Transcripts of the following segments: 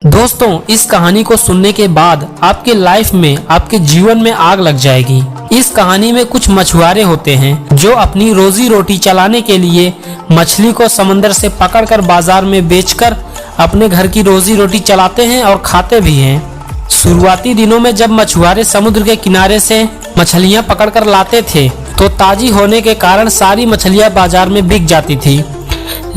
दोस्तों, इस कहानी को सुनने के बाद आपके लाइफ में, आपके जीवन में आग लग जाएगी। इस कहानी में कुछ मछुआरे होते हैं जो अपनी रोजी रोटी चलाने के लिए मछली को समंदर से पकड़कर बाजार में बेचकर अपने घर की रोजी रोटी चलाते हैं और खाते भी हैं। शुरुआती दिनों में जब मछुआरे समुद्र के किनारे से मछलियां पकड़कर लाते थे तो ताजी होने के कारण सारी मछलियां बाजार में बिक जाती थी,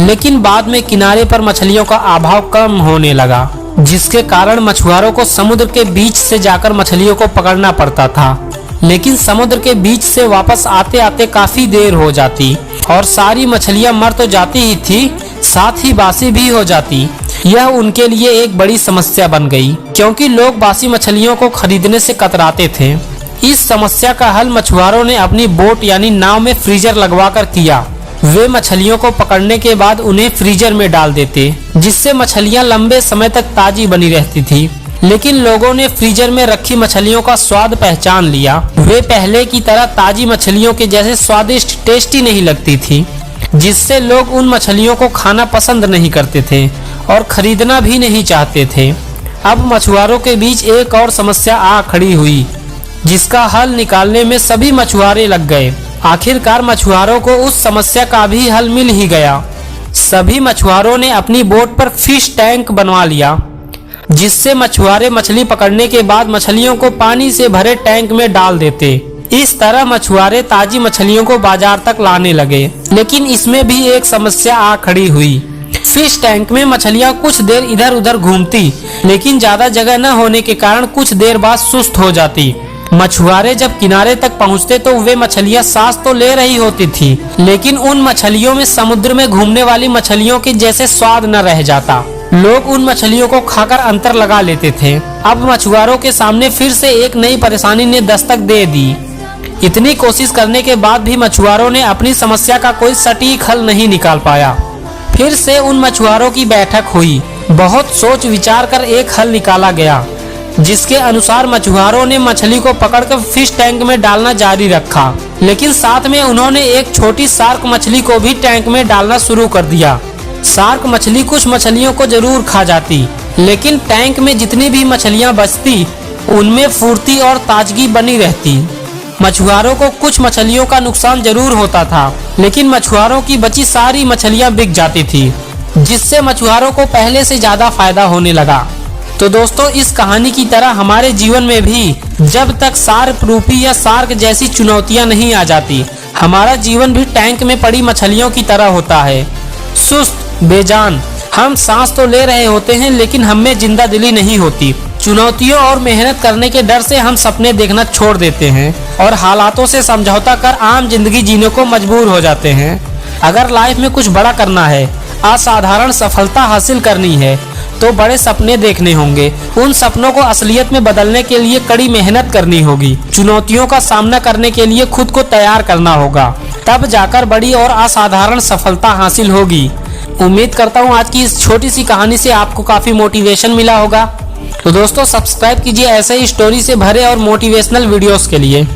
लेकिन बाद में किनारे पर मछलियों का अभाव कम होने लगा, जिसके कारण मछुआरों को समुद्र के बीच से जाकर मछलियों को पकड़ना पड़ता था। लेकिन समुद्र के बीच से वापस आते आते काफी देर हो जाती और सारी मछलियां मर तो जाती ही थी, साथ ही बासी भी हो जाती। यह उनके लिए एक बड़ी समस्या बन गई, क्योंकि लोग बासी मछलियों को खरीदने से कतराते थे। इस समस्या का हल मछुआरों ने अपनी बोट यानी नाव में फ्रीजर लगवाकर किया। वे मछलियों को पकड़ने के बाद उन्हें फ्रीजर में डाल देते, जिससे मछलियां लंबे समय तक ताजी बनी रहती थी। लेकिन लोगों ने फ्रीजर में रखी मछलियों का स्वाद पहचान लिया। वे पहले की तरह ताजी मछलियों के जैसे स्वादिष्ट टेस्टी नहीं लगती थी, जिससे लोग उन मछलियों को खाना पसंद नहीं करते थे और खरीदना भी नहीं चाहते थे। अब मछुआरों के बीच एक और समस्या आ खड़ी हुई, जिसका हल निकालने में सभी मछुआरे लग गए। आखिरकार मछुआरों को उस समस्या का भी हल मिल ही गया। सभी मछुआरों ने अपनी बोट पर फिश टैंक बनवा लिया, जिससे मछुआरे मछली पकड़ने के बाद मछलियों को पानी से भरे टैंक में डाल देते। इस तरह मछुआरे ताजी मछलियों को बाजार तक लाने लगे। लेकिन इसमें भी एक समस्या आ खड़ी हुई। फिश टैंक में मछलियां कुछ देर इधर उधर घूमती, लेकिन ज्यादा जगह न होने के कारण कुछ देर बाद सुस्त हो जाती। मछुआरे जब किनारे तक पहुंचते तो वे मछलियां सांस तो ले रही होती थी, लेकिन उन मछलियों में समुद्र में घूमने वाली मछलियों के जैसे स्वाद न रह जाता। लोग उन मछलियों को खाकर अंतर लगा लेते थे। अब मछुआरों के सामने फिर से एक नई परेशानी ने दस्तक दे दी। इतनी कोशिश करने के बाद भी मछुआरों ने अपनी समस्या का कोई सटीक हल नहीं निकाल पाया। फिर से उन मछुआरों की बैठक हुई। बहुत सोच विचार कर एक हल निकाला गया, जिसके अनुसार मछुआरों ने मछली को पकड़कर फिश टैंक में डालना जारी रखा, लेकिन साथ में उन्होंने एक छोटी शार्क मछली को भी टैंक में डालना शुरू कर दिया। शार्क मछली कुछ मछलियों को जरूर खा जाती, लेकिन टैंक में जितनी भी मछलियां बचती उनमें फुर्ती और ताजगी बनी रहती। मछुआरों को कुछ मछलियों का नुकसान जरूर होता था, लेकिन मछुआरों की बची सारी मछलियां बिक जाती थी, जिससे मछुआरों को पहले से ज्यादा फायदा होने लगा। तो दोस्तों, इस कहानी की तरह हमारे जीवन में भी जब तक शार्क रूपी या शार्क जैसी चुनौतियां नहीं आ जाती, हमारा जीवन भी टैंक में पड़ी मछलियों की तरह होता है, सुस्त, बेजान। हम सांस तो ले रहे होते हैं, लेकिन हमें जिंदा दिली नहीं होती। चुनौतियों और मेहनत करने के डर से हम सपने देखना छोड़ देते हैं और हालातों से समझौता कर आम जिंदगी जीने को मजबूर हो जाते हैं। अगर लाइफ में कुछ बड़ा करना है, असाधारण सफलता हासिल करनी है, तो बड़े सपने देखने होंगे। उन सपनों को असलियत में बदलने के लिए कड़ी मेहनत करनी होगी। चुनौतियों का सामना करने के लिए खुद को तैयार करना होगा, तब जाकर बड़ी और असाधारण सफलता हासिल होगी। उम्मीद करता हूँ आज की इस छोटी सी कहानी से आपको काफी मोटिवेशन मिला होगा। तो दोस्तों, सब्सक्राइब कीजिए ऐसे ही स्टोरी से भरे और मोटिवेशनल वीडियोस के लिए।